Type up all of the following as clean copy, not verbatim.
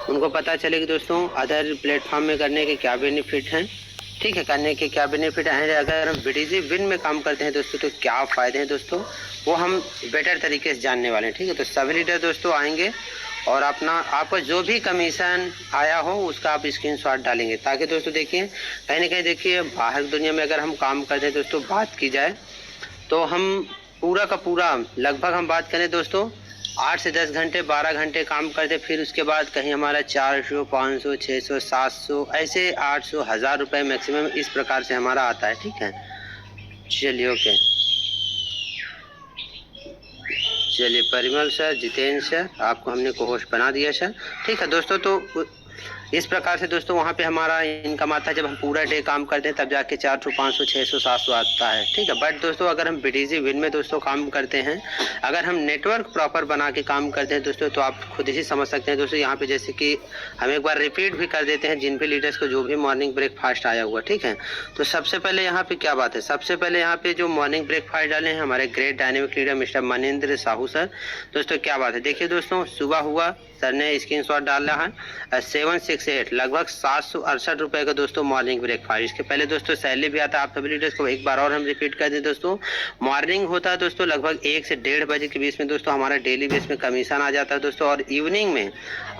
उनको पता चले कि दोस्तों अदर प्लेटफॉर्म में करने के क्या बेनिफिट हैं, ठीक है, करने के क्या बेनिफिट हैं, अगर हम बीडीजी विन में काम करते हैं दोस्तों तो क्या फ़ायदे हैं दोस्तों, वो हम बेटर तरीके से जानने वाले हैं। ठीक है, तो सभी लीडर दोस्तों आएंगे और अपना आपको जो भी कमीशन आया हो उसका आप स्क्रीनशॉट डालेंगे, ताकि दोस्तों देखिए कहीं ना कहीं देखिए बाहर दुनिया में अगर हम काम करते हैं दोस्तों, बात की जाए तो हम पूरा का पूरा लगभग हम बात करें दोस्तों 8 से 10 घंटे 12 घंटे काम करते, फिर उसके बाद कहीं हमारा 400 500 600 700 ऐसे 800 1000 रुपये मैक्सिमम इस प्रकार से हमारा आता है। ठीक है, चलिए ओके, चलिए परिमल सर, जितेंद्र सर, आपको हमने को होस्ट बना दिया सर। ठीक है दोस्तों, तो इस प्रकार से दोस्तों वहाँ पे हमारा इनकम आता है, जब हम पूरा डे काम करते हैं तब जाके 400 500 600 700 आता है। ठीक है, बट दोस्तों अगर हम बीडीजी विन में दोस्तों काम करते हैं, अगर हम नेटवर्क प्रॉपर बना के काम करते हैं दोस्तों, तो आप खुद ही समझ सकते हैं दोस्तों। यहाँ पे जैसे कि हम एक बार रिपीट भी कर देते हैं जिन भी लीडर्स को जो भी मॉर्निंग ब्रेकफास्ट आया हुआ। ठीक है, तो सबसे पहले यहाँ पे क्या बात है, सबसे पहले यहाँ पे जो मॉर्निंग ब्रेकफास्ट डाले हैं हमारे great dynamic leader mister Manindra Sahu sir. दोस्तों क्या बात है, देखिए दोस्तों सुबह हुआ, सर ने स्क्रीनशॉट डाला है 768 लगभग 768 रुपए का दोस्तों मॉर्निंग ब्रेकफास्ट। इसके पहले दोस्तों सैलरी भी आता है, आप सभी लीडर्स को एक बार और हम रिपीट कर दें दोस्तों, मॉर्निंग होता है दोस्तों लगभग 1 से 1:30 बजे के बीच में दोस्तों हमारा डेली बेस में कमीशन आ जाता है दोस्तों, और इवनिंग में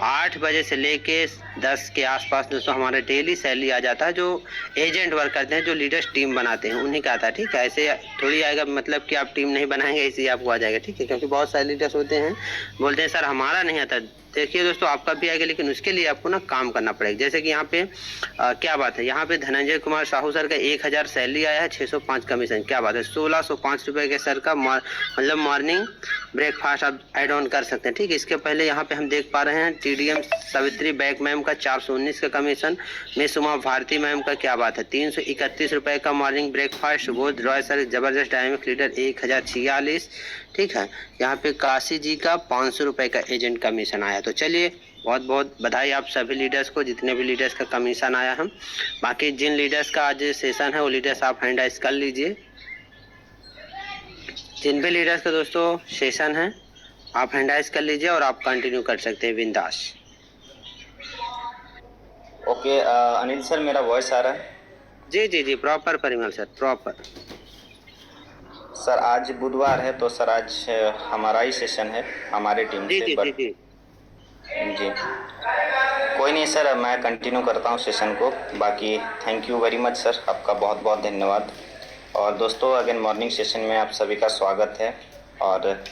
8 बजे से लेके 10 के आसपास दोस्तों हमारा डेली सैलरी आ जाता है। जो एजेंट वर्क करते हैं, जो लीडर्स टीम बनाते हैं, उन्हीं का आता है। ठीक है, ऐसे थोड़ी आएगा मतलब कि आप टीम नहीं बनाएंगे इसी आपको आ जाएगा। ठीक है, क्योंकि बहुत सारे लीडर्स होते हैं बोलते हैं सर हमारा नहीं आता। देखिए दोस्तों आपका भी आएगा, लेकिन उसके लिए आपको ना काम करना पड़ेगा। जैसे कि यहाँ पे क्या बात है, यहाँ पे धनंजय कुमार साहू सर का 1000 सैलरी आया है, 605 कमीशन। क्या बात है, 1605 रुपए के सर का मतलब मॉर्निंग ब्रेकफास्ट आप एड ऑन कर सकते हैं। ठीक है, इसके पहले यहाँ पे हम देख पा रहे हैं टीडीएम सावित्री बैग मैम का 419 का commission, miss Uma Bharti ma'am का क्या बात है 331 रुपए का morning breakfast, Subodh Roy sir जबरदस्त डायनेमिक लीडर 1046। ठीक है, यहाँ पे काशी जी का 500 रुपए का एजेंट कमीशन आया। तो चलिए बहुत बहुत बधाई आप सभी लीडर्स को, जितने भी लीडर्स का कमीशन आया हम। बाकी जिन लीडर्स का आज सेशन है वो लीडर्स आप हैंड राइज कर लीजिए। जिन भी लीडर्स का दोस्तों सेशन है आप हैंड राइज कर लीजिए और आप कंटिन्यू कर सकते हैं बिंदास। ओके अनिल सर, मेरा वॉइस आ रहा है? जी जी जी, proper Parimal sir, proper. Sir आज बुधवार है तो सर आज हमारा ही सेशन है हमारे टीम जी से। जी जी जी जी कोई नहीं सर, मैं कंटिन्यू करता हूँ सेशन को। बाकी thank you very much sir, आपका बहुत बहुत धन्यवाद। और दोस्तों अगेन मॉर्निंग सेशन में आप सभी का स्वागत है। और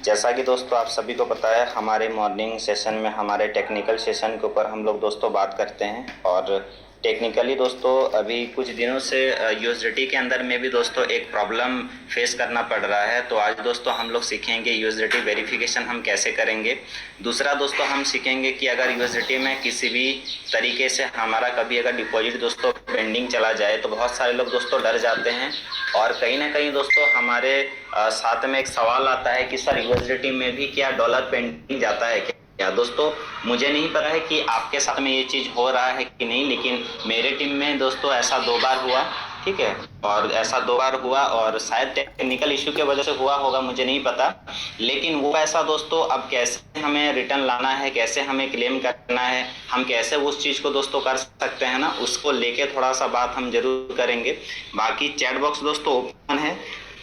जैसा कि दोस्तों आप सभी को पता है, हमारे मॉर्निंग सेशन में हमारे टेक्निकल सेशन के ऊपर हम लोग दोस्तों बात करते हैं। और टेक्निकली दोस्तों अभी कुछ दिनों से यूएसडीटी के अंदर में भी दोस्तों एक प्रॉब्लम फेस करना पड़ रहा है। तो आज दोस्तों हम लोग सीखेंगे यूएसडीटी वेरिफिकेशन हम कैसे करेंगे। दूसरा दोस्तों हम सीखेंगे कि अगर यूएसडीटी में किसी भी तरीके से हमारा कभी अगर डिपॉजिट दोस्तों पेंडिंग चला जाए तो बहुत सारे लोग दोस्तों डर जाते हैं। और कहीं ना कहीं दोस्तों हमारे साथ में एक सवाल आता है कि सर यूएसडीटी में भी क्या डॉलर पेंडिंग जाता है क्या? दोस्तों मुझे नहीं पता है कि आपके साथ में ये चीज़ हो रहा है कि नहीं, लेकिन मेरे टीम में दोस्तों ऐसा 2 बार हुआ। ठीक है, और ऐसा 2 बार हुआ और शायद टेक्निकल इश्यू के वजह से हुआ होगा, मुझे नहीं पता। लेकिन वो पैसा दोस्तों अब कैसे हमें रिटर्न लाना है, कैसे हमें क्लेम करना है, हम कैसे उस चीज़ को दोस्तों कर सकते हैं ना, उसको लेके थोड़ा सा बात हम जरूर करेंगे। बाकी चैट बॉक्स दोस्तों ओपन है।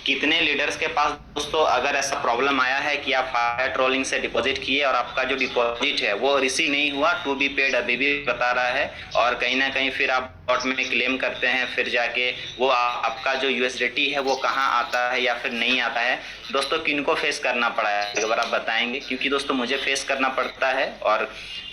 कितने लीडर्स के पास दोस्तों अगर ऐसा प्रॉब्लम आया है कि आप फायर ट्रोलिंग से डिपॉजिट किए और आपका जो डिपॉजिट है वो रिसीव नहीं हुआ, टू बी पेड अभी भी बता रहा है, और कहीं ना कहीं फिर आप बॉट में क्लेम करते हैं, फिर जाके वो आपका जो यूएसडीटी है वो कहाँ आता है या फिर नहीं आता है। दोस्तों किनको फेस करना पड़ा है एक बार आप बताएंगे, क्योंकि दोस्तों मुझे फेस करना पड़ता है। और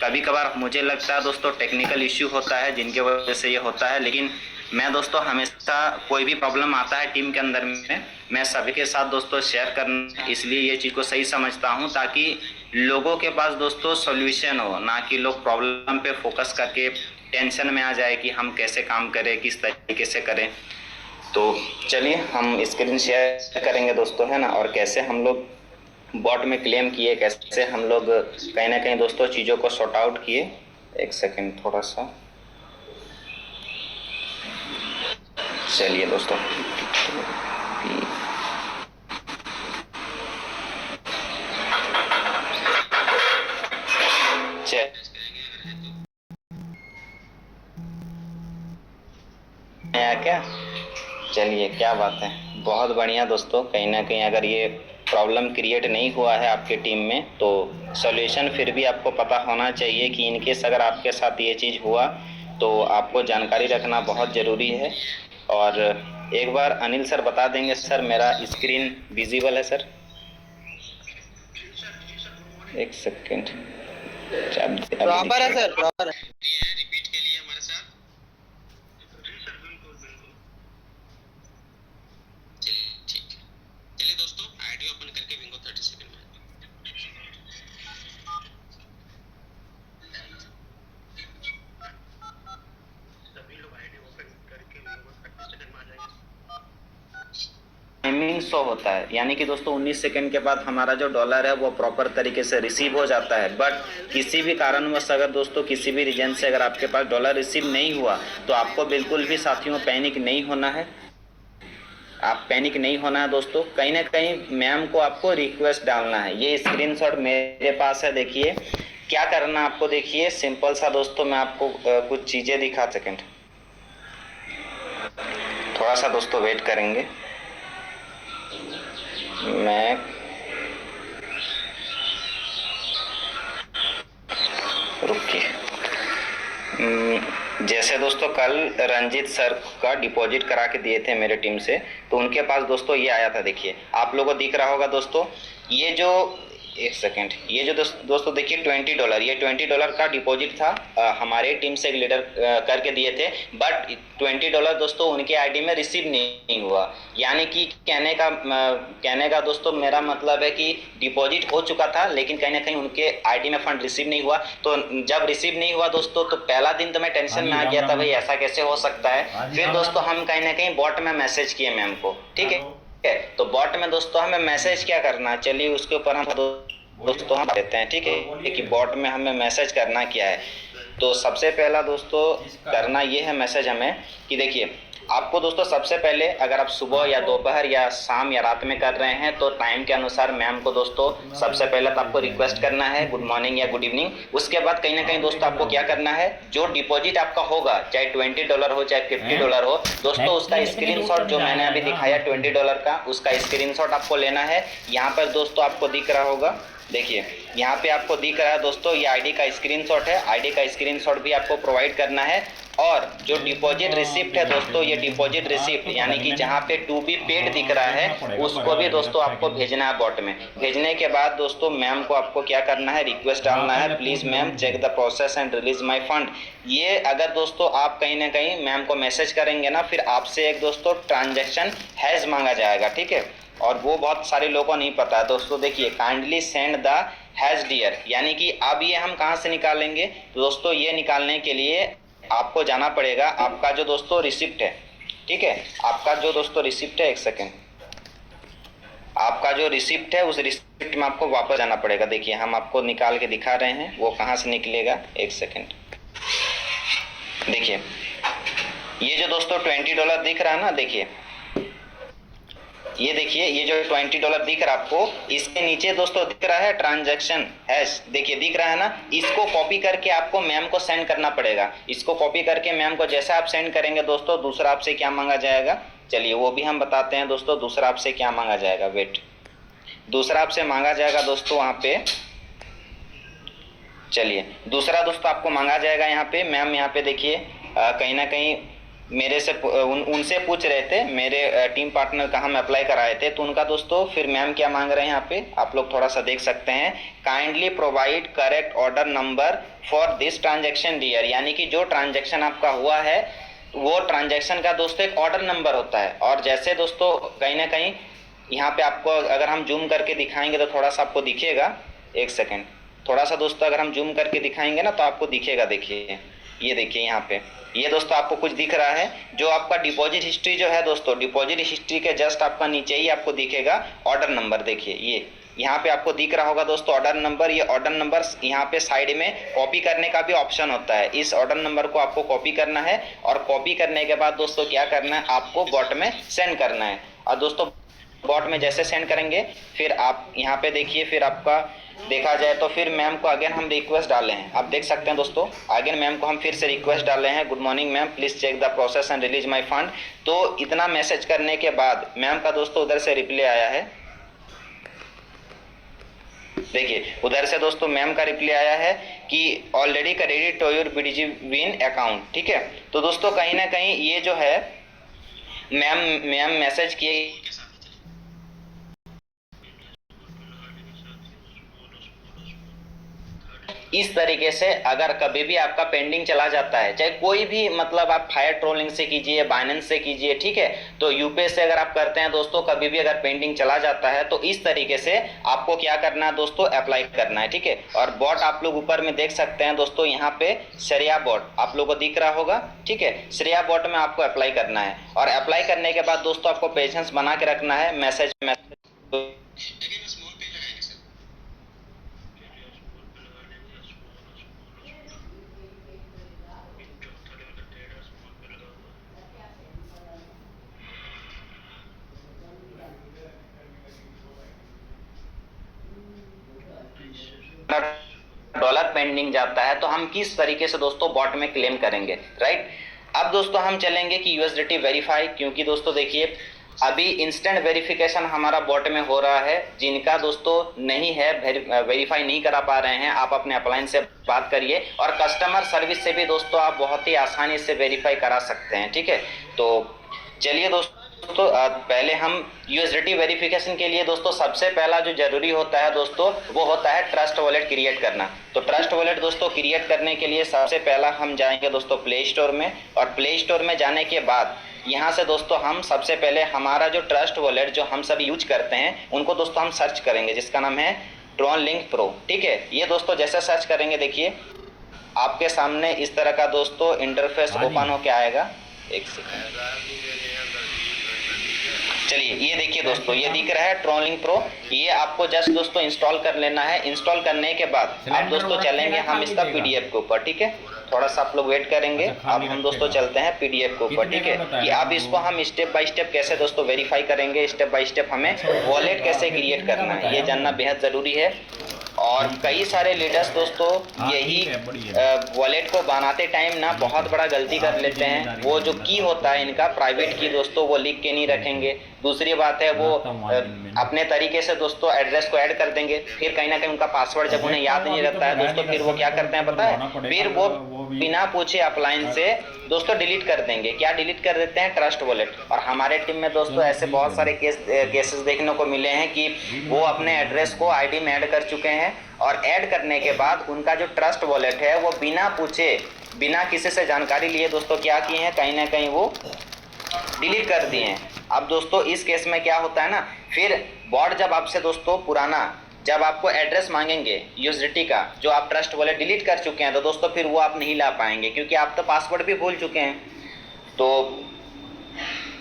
कभी कभार मुझे लगता है दोस्तों टेक्निकल इश्यू होता है जिनके वजह से ये होता है, लेकिन मैं दोस्तों हमेशा कोई भी प्रॉब्लम आता है टीम के अंदर में मैं सभी के साथ दोस्तों शेयर करना, इसलिए ये चीज़ को सही समझता हूँ ताकि लोगों के पास दोस्तों सॉल्यूशन हो, ना कि लोग प्रॉब्लम पे फोकस करके टेंशन में आ जाए कि हम कैसे काम करें, किस तरीके से करें। तो चलिए हम स्क्रीन शेयर करेंगे दोस्तों, है ना, और कैसे हम लोग बॉट में क्लेम किए, कैसे हम लोग कहीं ना कहीं दोस्तों चीज़ों को सॉर्ट आउट किए। एक सेकेंड थोड़ा सा, चलिए दोस्तों आया क्या? चलिए क्या बात है, बहुत बढ़िया दोस्तों। कहीं ना कहीं अगर ये प्रॉब्लम क्रिएट नहीं हुआ है आपके टीम में तो सॉल्यूशन फिर भी आपको पता होना चाहिए कि इनकेस अगर आपके साथ ये चीज़ हुआ तो आपको जानकारी रखना बहुत ज़रूरी है। और एक बार अनिल सर बता देंगे सर, मेरा स्क्रीन विजिबल है सर? एक सेकेंड, प्रॉपर है सर, प्रॉपर है। रिपीट के लिए हमारे साथ। चलिए ठीक है, चलिए दोस्तों ऑडियो ओपन करके विंगो 30 सेकंड में। सभी लोग ऑडियो ओपन करके विंगो 30 सेकंड में आ जाएंगे। टाइमिंग शो होता है, यानी कि दोस्तों 19 सेकंड के बाद हमारा जो डॉलर है वो प्रॉपर तरीके से रिसीव हो जाता है। बट किसी भी कारणवश अगर दोस्तों किसी भी रीजन से अगर आपके पास डॉलर रिसीव नहीं हुआ तो आपको बिल्कुल भी साथियों पैनिक नहीं होना है। आप पैनिक नहीं होना है दोस्तों। कहीं ना कहीं मैम को आपको रिक्वेस्ट डालना है। ये स्क्रीनशॉट मेरे पास है, देखिए क्या करना आपको। देखिए सिंपल सा दोस्तों, मैं आपको कुछ चीजें दिखा। सेकेंड थोड़ा सा दोस्तों वेट करेंगे। मैं रुकिए। जैसे दोस्तों कल रंजीत सर का डिपॉजिट करा के दिए थे मेरे टीम से, तो उनके पास दोस्तों ये आया था। देखिए आप लोगों को दिख रहा होगा दोस्तों, ये जो एक सेकेंड, ये जो दोस्तों देखिए $20, ये $20 का डिपॉजिट था। हमारे टीम से एक लीडर करके दिए थे, बट $20 दोस्तों उनके आईडी में रिसीव नहीं हुआ। यानी कि कहने का दोस्तों मेरा मतलब है कि डिपॉजिट हो चुका था लेकिन कहीं ना कहीं उनके आईडी में फंड रिसीव नहीं हुआ। तो जब रिसीव नहीं हुआ दोस्तों तो पहला दिन तो मैं टेंशन में आ गया था, भाई ऐसा कैसे हो सकता है। फिर दोस्तों हम कहीं ना कहीं बॉट में मैसेज किए मैम को, ठीक है। तो बॉट में दोस्तों हमें मैसेज क्या करना, चलिए उसके ऊपर हम दोस्तों हम देते हैं, ठीक है, कि बॉट में हमें मैसेज करना क्या है। तो सबसे पहला दोस्तों करना ये है मैसेज हमें कि देखिए आपको दोस्तों सबसे पहले अगर आप सुबह या दोपहर या शाम या रात में कर रहे हैं तो टाइम के अनुसार मैम को दोस्तों सबसे पहले तो आपको रिक्वेस्ट करना है गुड मॉर्निंग या गुड इवनिंग। उसके बाद कहीं ना कहीं दोस्तों आपको क्या करना है, जो डिपॉजिट आपका होगा चाहे $20 हो चाहे $50 हो दोस्तों, उसका स्क्रीनशॉट जो मैंने अभी दिखाया $20 का, उसका स्क्रीनशॉट आपको लेना है। यहाँ पर दोस्तों आपको दिख रहा होगा, देखिए यहाँ पे आपको दिख रहा है दोस्तों ये आईडी का स्क्रीनशॉट है। आईडी का स्क्रीनशॉट भी आपको प्रोवाइड करना है। और जो डिपॉजिट रिसिप्ट है दोस्तों, ये डिपॉजिट रिसिप्ट यानी कि जहाँ पे टू बी पेड दिख रहा है उसको भी दोस्तों आपको भेजना है बॉट में। भेजने के बाद दोस्तों मैम को आपको क्या करना है, रिक्वेस्ट डालना है, please ma'am check the process and release my fund. ये अगर दोस्तों आप कहीं ना कहीं मैम को मैसेज करेंगे ना, फिर आपसे एक दोस्तों ट्रांजेक्शन हैज मांगा जाएगा, ठीक है। और वो बहुत सारे लोगों को नहीं पता है दोस्तों। देखिए kindly send the hash dear, यानी कि अब ये हम कहाँ से निकालेंगे, तो दोस्तों ये निकालने के लिए आपको जाना पड़ेगा आपका जो दोस्तों रिसिप्ट है, ठीक है, आपका जो दोस्तों रिसिप्ट है, एक सेकेंड, आपका जो रिसिप्ट है उस रिसिप्ट में आपको वापस जाना पड़ेगा। देखिए हम आपको निकाल के दिखा रहे हैं वो कहाँ से निकलेगा, एक सेकेंड। देखिए ये जो दोस्तों $20 दिख रहा है ना, देखिए ये देखिए ये जो $20 दिख रहा है आपको, इसके नीचे दोस्तों दिख रहा है ट्रांजैक्शन हैश, देखिए दिख रहा है ना। इसको कॉपी करके आपको मैम को सेंड करना पड़ेगा। इसको कॉपी करके मैम को जैसा आप सेंड करेंगे दोस्तों, दूसरा आपसे क्या मांगा जाएगा, चलिए वो भी हम बताते हैं दोस्तों। दूसरा आपसे क्या मांगा जाएगा, वेट, दूसरा आपसे मांगा जाएगा दोस्तों वहाँ पे, चलिए दूसरा दोस्तों आपको मांगा जाएगा यहाँ पे। मैम यहाँ पे देखिए कहीं ना कहीं मेरे से उनसे पूछ रहे थे, मेरे टीम पार्टनर का हम अप्लाई कराए थे, तो उनका दोस्तों फिर मैम क्या मांग रहे हैं यहाँ पे आप लोग थोड़ा सा देख सकते हैं, kindly provide correct order number for this transaction dear, यानी कि जो ट्रांजैक्शन आपका हुआ है वो ट्रांजैक्शन का दोस्तों एक ऑर्डर नंबर होता है। और जैसे दोस्तों कहीं ना कहीं यहाँ पे आपको अगर हम जूम करके दिखाएंगे तो थोड़ा सा आपको दिखेगा, एक सेकेंड, थोड़ा सा दोस्तों अगर हम जूम करके दिखाएंगे ना तो आपको दिखेगा। देखिए ये देखिए यहाँ पे ये दोस्तों आपको कुछ दिख रहा है, जो आपका डिपॉजिट हिस्ट्री जो है दोस्तों, डिपॉजिट हिस्ट्री के जस्ट आपका नीचे ही आपको दिखेगा ऑर्डर नंबर। देखिए ये यहाँ पे आपको दिख रहा होगा दोस्तों ऑर्डर नंबर। ये ऑर्डर नंबर यहाँ पे साइड में कॉपी करने का भी ऑप्शन होता है। इस ऑर्डर नंबर को आपको कॉपी करना है और कॉपी करने के बाद दोस्तों क्या करना है, आपको बॉट में सेंड करना है। और दोस्तों बॉट में जैसे सेंड करेंगे फिर आप यहाँ पे देखिए फिर आपका देखा जाए तो फिर मैम को अगेन हम रिक्वेस्ट डाले हैं। आप देख सकते हैं दोस्तों, अगेन मैम को हम फिर से रिक्वेस्ट डाले हैं, good morning ma'am, please check the process and release my fund. तो इतना मैसेज करने के बाद मैम का दोस्तों उधर से रिप्लाई आया है, देखिए उधर से दोस्तों मैम का रिप्लाई आया है कि already credit to your BDG win account. ठीक है, तो दोस्तों कहीं ना कहीं ये जो है मैम मैसेज किए इस तरीके से अगर कभी भी आपका पेंडिंग चला जाता है, चाहे कोई भी मतलब आप फायर ट्रोलिंग से कीजिए, बाइनेंस से कीजिए, ठीक है, तो यूपीआई से अगर आप करते हैं दोस्तों, कभी भी अगर पेंडिंग चला जाता है तो इस तरीके से आपको क्या करना है दोस्तों, अप्लाई करना है। ठीक है, और बॉट आप लोग ऊपर में देख सकते हैं दोस्तों, यहाँ पे श्रेया बॉट आप लोगों को दिख रहा होगा। ठीक है, श्रेया बॉट में आपको अप्लाई करना है और अप्लाई करने के बाद दोस्तों आपको पेशेंस बना के रखना है। मैसेज डॉलर पेंडिंग जाता है तो हम किस तरीके से दोस्तों बॉट में क्लेम करेंगे, राइट। अब दोस्तों हम चलेंगे कि यूएसडीटी वेरीफाई, क्योंकि दोस्तों देखिए अभी इंस्टेंट वेरिफिकेशन हमारा बॉट में हो रहा है। जिनका दोस्तों नहीं है, वेरीफाई नहीं करा पा रहे हैं, आप अपने अपलाइन से बात करिए और कस्टमर सर्विस से भी दोस्तों आप बहुत ही आसानी से वेरीफाई करा सकते हैं। ठीक है, तो चलिए दोस्तों पहले हम यूएसडीटी वेरिफिकेशन के लिए दोस्तों सबसे पहला जो जरूरी होता है दोस्तों, वो होता है ट्रस्ट वॉलेट क्रिएट करना। तो ट्रस्ट वॉलेट दोस्तों क्रिएट करने के लिए सबसे पहला हम जाएंगे दोस्तों प्ले स्टोर में, और प्ले स्टोर में जाने के बाद यहाँ से दोस्तों हम सबसे पहले हमारा जो ट्रस्ट वॉलेट जो हम सभी यूज करते हैं उनको दोस्तों हम सर्च करेंगे, जिसका नाम है ट्रॉनलिंक प्रो। ठीक है, ये दोस्तों जैसे सर्च करेंगे देखिए आपके सामने इस तरह का दोस्तों इंटरफेस ओपन होके आएगा। एक सेकंड, चलिए ये देखिए दोस्तों, ये दिख रहा है ट्रॉनलिंक प्रो, ये आपको जस्ट दोस्तों इंस्टॉल कर लेना है। इंस्टॉल करने के बाद आप दोस्तों चलेंगे हम इसका पीडीएफ के ऊपर। ठीक है, थोड़ा सा आप लोग वेट करेंगे, अब हम दोस्तों चलते हैं पीडीएफ के ऊपर। ठीक है, कि अब इसको हम स्टेप बाय स्टेप कैसे दोस्तों वेरीफाई करेंगे, स्टेप बाय स्टेप हमें वॉलेट कैसे क्रिएट करना है, ये जानना बेहद जरूरी है। और कई सारे लीडर्स दोस्तों यही वॉलेट को बनाते टाइम ना बहुत बड़ा गलती कर लेते हैं। वो जो की होता है इनका प्राइवेट की दोस्तों, वो लिख के नहीं रखेंगे। दूसरी बात है वो अपने तरीके से दोस्तों एड्रेस को ऐड कर देंगे, फिर कहीं ना कहीं उनका पासवर्ड जब उन्हें याद नहीं रहता है दोस्तों, फिर वो क्या करते हैं पता है, फिर वो बिना पूछे अपलाइन से दोस्तों डिलीट कर देंगे। क्या डिलीट कर देते हैं, ट्रस्ट वॉलेट। और हमारे टीम में दोस्तों ऐसे बहुत सारे केसेस देखने को मिले हैं कि वो अपने एड्रेस को आईडी में ऐड कर चुके हैं और ऐड करने के बाद उनका जो ट्रस्ट वॉलेट है वो बिना पूछे, बिना किसी से जानकारी लिए दोस्तों क्या किए हैं, कहीं ना कहीं वो डिलीट कर दिए हैं। अब दोस्तों इस केस में क्या होता है ना, फिर बॉट जब आपसे दोस्तों पुराना जब आपको एड्रेस मांगेंगे यूएसडीटी का जो आप ट्रस्ट वॉलेट डिलीट कर चुके हैं, तो दोस्तों फिर वो आप नहीं ला पाएंगे, क्योंकि आप तो पासवर्ड भी भूल चुके हैं। तो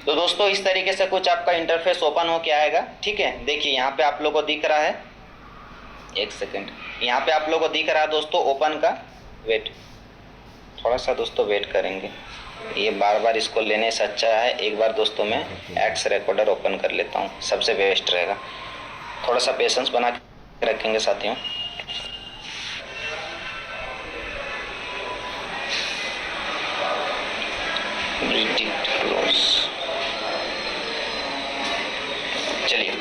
दोस्तों इस तरीके से कुछ आपका इंटरफेस ओपन हो के आएगा। ठीक है, देखिए यहाँ पे आप लोगों को दिख रहा है, एक सेकेंड, यहाँ पे आप लोगों को दिख रहा है दोस्तों ओपन का, वेट थोड़ा सा दोस्तों वेट करेंगे, ये बार बार इसको लेने से अच्छा है एक बार दोस्तों मैं एक्स रिकॉर्डर ओपन कर लेता हूँ, सबसे बेस्ट रहेगा। थोड़ा सा पेशेंस बना के रखेंगे साथियों। चलिए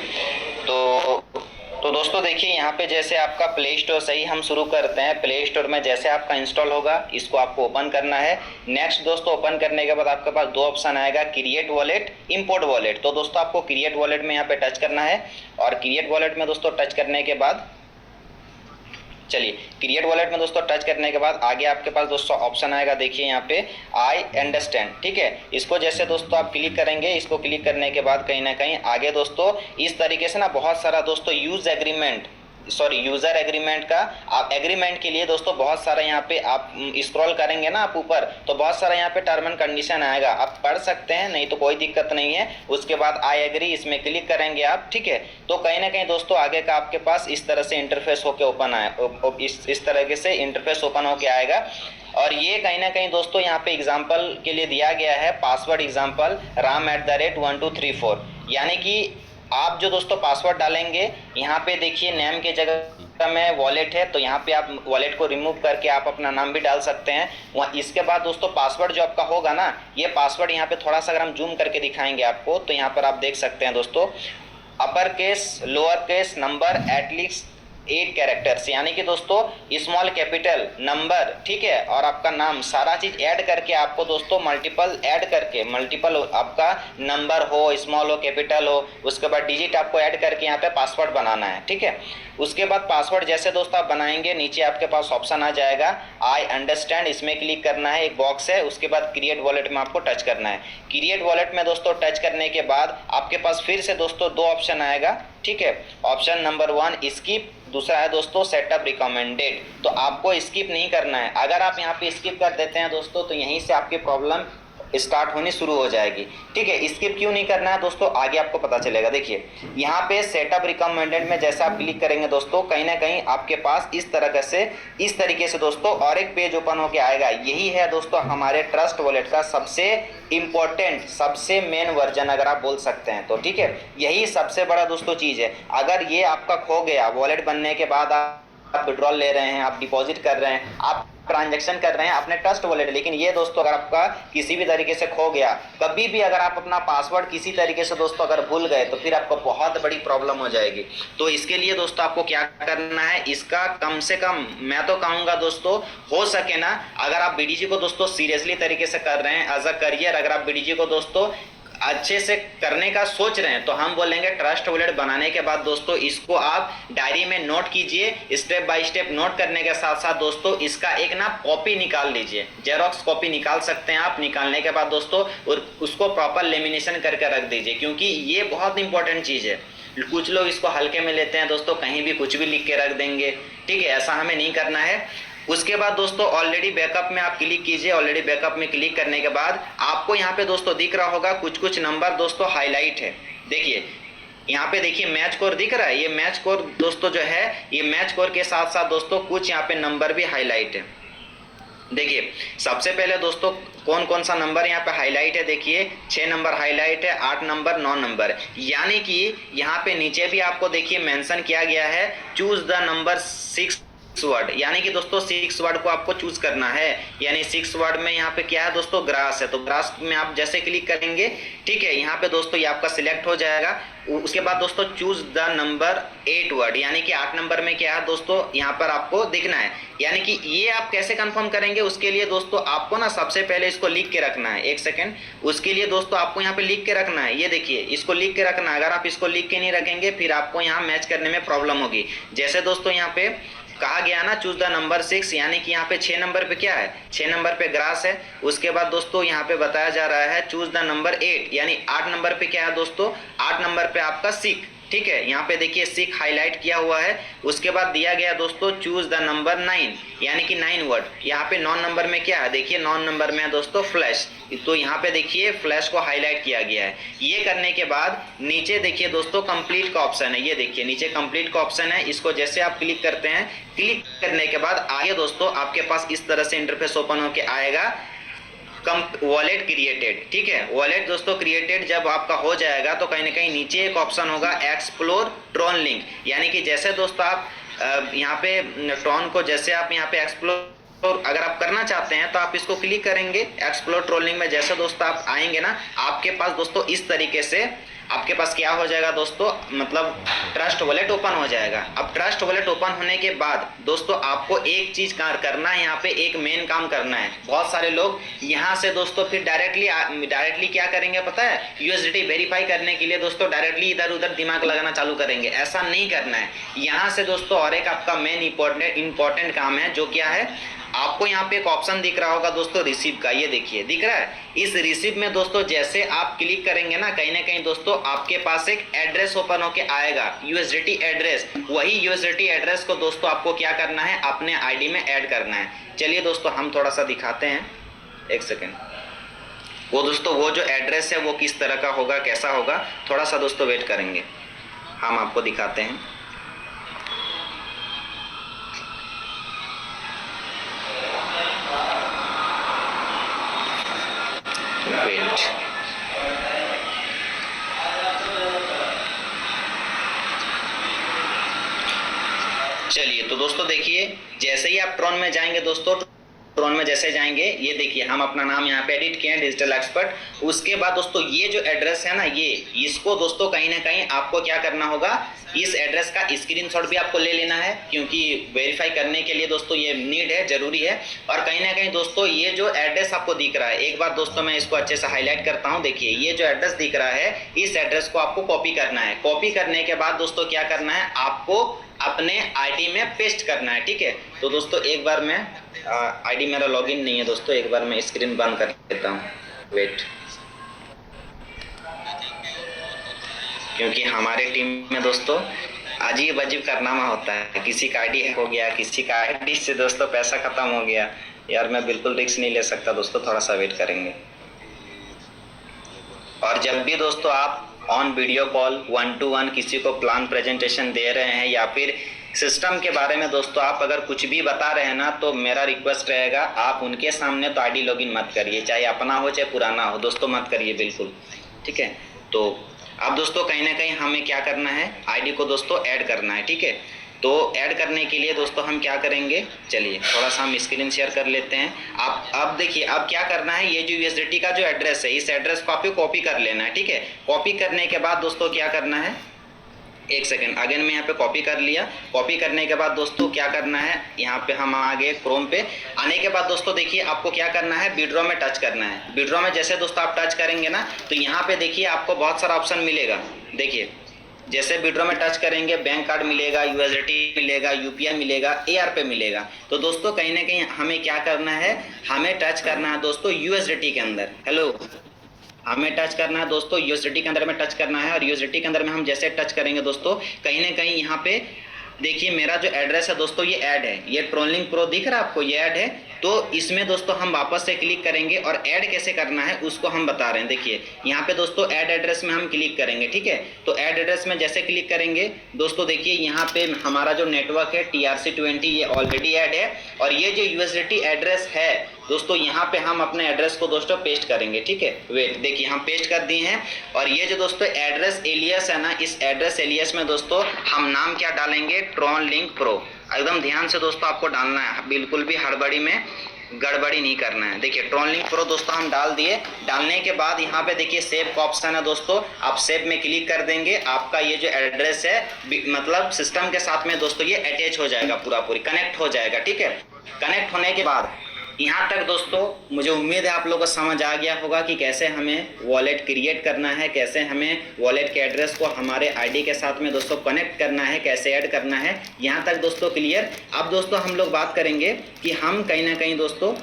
तो दोस्तों देखिए यहाँ पे जैसे आपका प्ले स्टोर से ही हम शुरू करते हैं। प्ले स्टोर में जैसे आपका इंस्टॉल होगा इसको आपको ओपन करना है। नेक्स्ट दोस्तों ओपन करने के बाद आपके पास दो ऑप्शन आएगा, क्रिएट वॉलेट, इंपोर्ट वॉलेट। तो दोस्तों आपको क्रिएट वॉलेट में यहाँ पे टच करना है और क्रिएट वॉलेट में दोस्तों टच करने के बाद चलिए क्रिएट वॉलेट में दोस्तों टच करने के बाद आगे आपके पास दोस्तों ऑप्शन आएगा, देखिए यहाँ पे आई अंडरस्टैंड। ठीक है, इसको जैसे दोस्तों आप क्लिक करेंगे, इसको क्लिक करने के बाद कहीं ना कहीं आगे दोस्तों इस तरीके से ना बहुत सारा दोस्तों यूजर एग्रीमेंट का आप एग्रीमेंट के लिए दोस्तों बहुत सारा यहाँ पे आप स्क्रॉल करेंगे ना आप ऊपर, तो बहुत सारा यहाँ पे टर्म एंड कंडीशन आएगा, आप पढ़ सकते हैं, नहीं तो कोई दिक्कत नहीं है। उसके बाद आई एग्री, इसमें क्लिक करेंगे आप। ठीक है, तो कहीं ना कहीं दोस्तों आगे का आपके पास इस तरह से इंटरफेस होके ओपन आए, इस तरीके से इंटरफेस ओपन होके आएगा। और ये कहीं ना कहीं दोस्तों यहाँ पे एग्जाम्पल के लिए दिया गया है पासवर्ड एग्जाम्पल ram@1234, यानी कि आप जो दोस्तों पासवर्ड डालेंगे यहाँ पे देखिए नेम के जगह में वॉलेट है, तो यहाँ पे आप वॉलेट को रिमूव करके आप अपना नाम भी डाल सकते हैं वहाँ। इसके बाद दोस्तों पासवर्ड जो आपका होगा ना, ये पासवर्ड यहाँ पे थोड़ा सा अगर हम जूम करके दिखाएंगे आपको, तो यहाँ पर आप देख सकते हैं दोस्तों, upper case, lower case, number, at least 8 characters, यानी कि दोस्तों स्मॉल, कैपिटल, नंबर, ठीक है, और आपका नाम, सारा चीज ऐड करके आपको दोस्तों मल्टीपल ऐड करके, मल्टीपल आपका नंबर हो, स्मॉल हो, कैपिटल हो, उसके बाद डिजिट आपको ऐड करके यहाँ पे पासवर्ड बनाना है, ठीक है। उसके बाद पासवर्ड जैसे दोस्तों आप बनाएंगे, नीचे आपके पास ऑप्शन आ जाएगा आई अंडरस्टैंड, इसमें क्लिक करना है, एक बॉक्स है, उसके बाद क्रिएट वॉलेट में आपको टच करना है। क्रिएट वॉलेट में दोस्तों टच करने के बाद आपके पास फिर से दोस्तों 2 ऑप्शन आएगा, ठीक है। ऑप्शन नंबर 1 स्किप, दूसरा है दोस्तों सेटअप रिकमेंडेड। तो आपको स्किप नहीं करना है, अगर आप यहाँ पे स्किप कर देते हैं दोस्तों, तो यहीं से आपकी प्रॉब्लम स्टार्ट होनी शुरू हो जाएगी, ठीक है। स्किप क्यों नहीं करना है दोस्तों, आगे आपको पता चलेगा। देखिए यहाँ पे सेटअप रिकमेंडेड में जैसे आप क्लिक करेंगे दोस्तों, कहीं ना कहीं आपके पास इस तरीके से दोस्तों और एक पेज ओपन होके आएगा। यही है दोस्तों हमारे ट्रस्ट वॉलेट का सबसे इंपॉर्टेंट, सबसे मेन वर्जन अगर आप बोल सकते हैं तो, ठीक है। यही सबसे बड़ा दोस्तों चीज है। अगर ये आपका खो गया, वॉलेट बनने के बाद आप विड्रॉल ले रहे हैं, आप डिपॉजिट कर रहे हैं, आप ट्रांजैक्शन कर रहे हैं अपने ट्रस्ट वॉलेट, लेकिन ये दोस्तों अगर आपका किसी भी तरीके से खो गया, कभी भी अगर आप अपना पासवर्ड किसी तरीके से दोस्तों अगर भूल गए, तो फिर आपको बहुत बड़ी प्रॉब्लम हो जाएगी। तो इसके लिए दोस्तों आपको क्या करना है, इसका कम से कम मैं तो कहूँगा दोस्तों, हो सके ना, अगर आप बीडीजी को दोस्तों सीरियसली तरीके से कर रहे हैं एज अ करियर, अगर आप बीडीजी को दोस्तों अच्छे से करने का सोच रहे हैं, तो हम बोलेंगे ट्रस्ट वॉलेट बनाने के बाद दोस्तों इसको आप डायरी में नोट कीजिए, स्टेप बाय स्टेप नोट करने के साथ साथ दोस्तों इसका एक ना कॉपी निकाल लीजिए, जेरॉक्स कॉपी निकाल सकते हैं आप। निकालने के बाद दोस्तों उसको प्रॉपर लेमिनेशन करके रख दीजिए, क्योंकि ये बहुत इंपॉर्टेंट चीज है। कुछ लोग इसको हल्के में लेते हैं दोस्तों, कहीं भी कुछ भी लिख के रख देंगे, ठीक है, ऐसा हमें नहीं करना है। उसके बाद दोस्तों ऑलरेडी बैकअप में आप क्लिक कीजिए। ऑलरेडी बैकअप में क्लिक करने के बाद आपको यहाँ पे दोस्तों दिख रहा होगा कुछ नंबर दोस्तों हाईलाइट है। देखिए यहाँ पे देखिए मैच कोर दिख रहा है, ये मैच कोर दोस्तों जो है, ये मैच कोर के साथ साथ दोस्तों कुछ यहाँ पे नंबर भी हाईलाइट है। देखिए सबसे पहले दोस्तों कौन कौन सा नंबर यहाँ पे हाईलाइट है, देखिए 6 नंबर हाईलाइट है, 8 नंबर, 9 नंबर, यानी कि यहाँ पे नीचे भी आपको देखिए मेंशन किया गया है चूज द नंबर 6 वर्ड, यानी कि दोस्तों 6 वर्ड को आपको चूज करना है। यानी 6 वर्ड में यहाँ पे क्या है दोस्तों, ग्रास है, तो ग्रास में आप जैसे क्लिक करेंगे, ठीक है, यहाँ पे दोस्तों ये आपका सिलेक्ट हो जाएगा। उसके बाद दोस्तों चूज द नंबर 8 वर्ड, यानी कि 8 नंबर में क्या है दोस्तों, यहाँ पर आपको दिखना है। यानी कि ये आप कैसे कंफर्म करेंगे, उसके लिए दोस्तों आपको ना सबसे पहले इसको लिख के रखना है, एक सेकेंड, उसके लिए दोस्तों आपको यहाँ पे लिख के रखना है। ये देखिए इसको लिख के रखना है, अगर आप इसको लिख के नहीं रखेंगे फिर आपको यहाँ मैच करने में प्रॉब्लम होगी। जैसे दोस्तों यहाँ पे कहा गया ना चूज द नंबर 6, यानी कि यहाँ पे 6 नंबर पे क्या है, 6 नंबर पे ग्रास है। उसके बाद दोस्तों यहाँ पे बताया जा रहा है चूज द नंबर 8, यानी 8 नंबर पे क्या है दोस्तों, 8 नंबर पे आपका सिख, ठीक है, यहाँ पे देखिए सिख हाईलाइट किया हुआ है। उसके बाद दिया गया दोस्तों चूज द नंबर 9, यानी कि 9 वर्ड। यहाँ पे 9 नंबर में क्या है, देखिए 9 नंबर में है दोस्तों फ्लैश, तो यहाँ पे देखिए फ्लैश को हाईलाइट किया गया है। ये करने के बाद नीचे देखिए दोस्तों कंप्लीट का ऑप्शन है, ये देखिए नीचे कंप्लीट का ऑप्शन है, इसको जैसे आप क्लिक करते हैं, क्लिक करने के बाद आगे दोस्तों आपके पास इस तरह से इंटरफेस ओपन होके आएगा, वॉलेट क्रिएटेड, ठीक है। वॉलेट दोस्तों क्रिएटेड जब आपका हो जाएगा तो कहीं ना कहीं नीचे एक ऑप्शन होगा एक्सप्लोर ट्रॉन लिंक, यानी कि जैसे दोस्तों आप यहाँ पे ट्रॉन को जैसे आप यहाँ पे एक्सप्लोर अगर आप करना चाहते हैं तो आप इसको क्लिक करेंगे एक्सप्लोर ट्रोलिंग में। जैसे दोस्तों आप आएंगे ना, आपके पास दोस्तों इस तरीके से आपके पास क्या हो जाएगा दोस्तों, मतलब ट्रस्ट वॉलेट ओपन हो जाएगा। अब ट्रस्ट वॉलेट ओपन होने के बाद दोस्तों आपको एक चीज करना है, यहाँ पे एक मेन काम करना है। बहुत सारे लोग यहाँ से दोस्तों फिर डायरेक्टली क्या करेंगे पता है, यूएसडीटी वेरीफाई करने के लिए दोस्तों डायरेक्टली इधर उधर दिमाग लगाना चालू करेंगे, ऐसा नहीं करना है। यहाँ से दोस्तों और एक आपका मेन इंपॉर्टेंट काम है, जो क्या है, आपको यहाँ पे एक ऑप्शन दिख रहा होगा दोस्तों रिसीव का, ये देखिए दिख रहा है। इस रिसीव में दोस्तों जैसे आप क्लिक करेंगे ना कहीं दोस्तों आपके पास एक एड्रेस ओपन होके आएगा, यूएसडीटी एड्रेस। वही यूएसडीटी एड्रेस को दोस्तों आपको क्या करना है, अपने आईडी में ऐड करना है। चलिए दोस्तों हम थोड़ा सा दिखाते हैं, एक सेकेंड। वो दोस्तों वो जो एड्रेस है वो किस तरह का होगा, कैसा होगा, थोड़ा सा दोस्तों वेट करेंगे, हम आपको दिखाते हैं। वेट, चलिए तो दोस्तों देखिए, जैसे ही आप ट्रॉन में जाएंगे दोस्तों, ट्रॉन में जैसे जाएंगे, ये देखिए हम अपना नाम यहाँ पे एडिट किए हैं डिजिटल एक्सपर्ट। उसके बाद दोस्तों ये जो एड्रेस है ना, ये इसको दोस्तों कहीं ना कहीं आपको क्या करना होगा, इस एड्रेस का स्क्रीनशॉट भी आपको ले लेना है, क्योंकि वेरीफाई करने के लिए दोस्तों ये नीड है, जरूरी है। और कहीं ना कहीं दोस्तों ये जो एड्रेस आपको दिख रहा है, एक बार दोस्तों मैं इसको अच्छे से हाईलाइट करता हूँ। देखिए ये जो एड्रेस दिख रहा है, इस एड्रेस को आपको कॉपी करना है। कॉपी करने के बाद दोस्तों क्या करना है, आपको अपने आईडी में पेस्ट करना है, ठीक है। तो दोस्तों एक बार मैं आईडी मेरा लॉगिन नहीं है दोस्तों, एक बार मैं स्क्रीन बंद कर देता हूँ, वेट, क्योंकि हमारे टीम में दोस्तों अजीब अजीब कारनामा होता है। किसी का आईडी हैक हो गया, किसी का आईडी से दोस्तों पैसा खत्म हो गया। यार मैं बिल्कुल रिस्क नहीं ले सकता दोस्तों, थोड़ा सा वेट करेंगे। और जब भी दोस्तों आप ऑन वीडियो कॉल 1-to-1 किसी को प्लान प्रेजेंटेशन दे रहे हैं या फिर सिस्टम के बारे में दोस्तों आप अगर कुछ भी बता रहे हैं ना, तो मेरा रिक्वेस्ट रहेगा आप उनके सामने तो आईडी लॉगिन मत करिए, चाहे अपना हो चाहे पुराना हो दोस्तों, मत करिए बिल्कुल, ठीक है। तो अब दोस्तों कहीं ना कहीं हमें क्या करना है, आईडी को दोस्तों ऐड करना है, ठीक है। तो ऐड करने के लिए दोस्तों हम क्या करेंगे, चलिए थोड़ा सा हम स्क्रीन शेयर कर लेते हैं। आप अब देखिए अब क्या करना है, ये जो यूएसडीटी का जो एड्रेस है, इस एड्रेस को आपको कॉपी कर लेना है, ठीक है। कॉपी करने के बाद दोस्तों क्या करना है, एक सेकेंड, अगेन मैं यहाँ पे कॉपी कर लिया। कॉपी करने के बाद दोस्तों क्या करना है, यहाँ पे हम आ गए क्रोम पे। आने के बाद दोस्तों देखिए आपको क्या करना है, विड्रॉ में टच करना है। विड्रॉ में जैसे दोस्तों आप टच करेंगे ना, तो यहाँ पे देखिए आपको बहुत सारा ऑप्शन मिलेगा। देखिए जैसे विड्रॉ में टच करेंगे, बैंक कार्ड मिलेगा, यूएसडीटी मिलेगा, यूपीआई मिलेगा, एआर पे मिलेगा। तो दोस्तों कहीं ना कहीं हमें क्या करना है, हमें टच करना है दोस्तों यूएसडीटी के अंदर। हेलो, हमें टच करना है दोस्तों यूएसडीटी के अंदर में टच करना है। और यूएसडीटी के अंदर में हम जैसे टच करेंगे दोस्तों, कहीं ना कहीं यहाँ पे देखिए मेरा जो एड्रेस है दोस्तों, ये ऐड है, ये ट्रोलिंग प्रो दिख रहा है आपको, ये ऐड है। तो इसमें दोस्तों हम वापस से क्लिक करेंगे और ऐड कैसे करना है उसको हम बता रहे हैं। देखिए यहाँ पे दोस्तों ऐड एड्रेस में हम क्लिक करेंगे, ठीक है। तो ऐड एड्रेस में जैसे क्लिक करेंगे दोस्तों, देखिए यहाँ पे हमारा जो नेटवर्क है TRC20 ये ऑलरेडी ऐड है। और ये जो यूएसडीटी एड्रेस है दोस्तों, यहाँ पे हम अपने एड्रेस को दोस्तों पेस्ट करेंगे, ठीक है। वेट, देखिए हम पेस्ट कर दिए हैं। और ये जो दोस्तों एड्रेस एलियस है ना, इस एड्रेस एलियस में दोस्तों हम नाम क्या डालेंगे, ट्रॉन लिंक प्रो। एकदम ध्यान से दोस्तों आपको डालना है, बिल्कुल भी हड़बड़ी में गड़बड़ी नहीं करना है। देखिए ट्रॉन लिंक प्रो दोस्तों हम डाल दिए। डालने के बाद यहाँ पे देखिए सेव का ऑप्शन है दोस्तों, आप सेव में क्लिक कर देंगे। आपका ये जो एड्रेस है मतलब सिस्टम के साथ में दोस्तों ये अटैच हो जाएगा, पूरा पूरी कनेक्ट हो जाएगा, ठीक है। कनेक्ट होने के बाद यहाँ तक दोस्तों मुझे उम्मीद है आप लोगों को समझ आ गया होगा कि कैसे हमें वॉलेट क्रिएट करना है, कैसे हमें वॉलेट के एड्रेस को हमारे आईडी के साथ में दोस्तों कनेक्ट करना है, कैसे ऐड करना है। यहाँ तक दोस्तों क्लियर। अब दोस्तों हम लोग बात करेंगे कि हम कहीं ना कहीं दोस्तों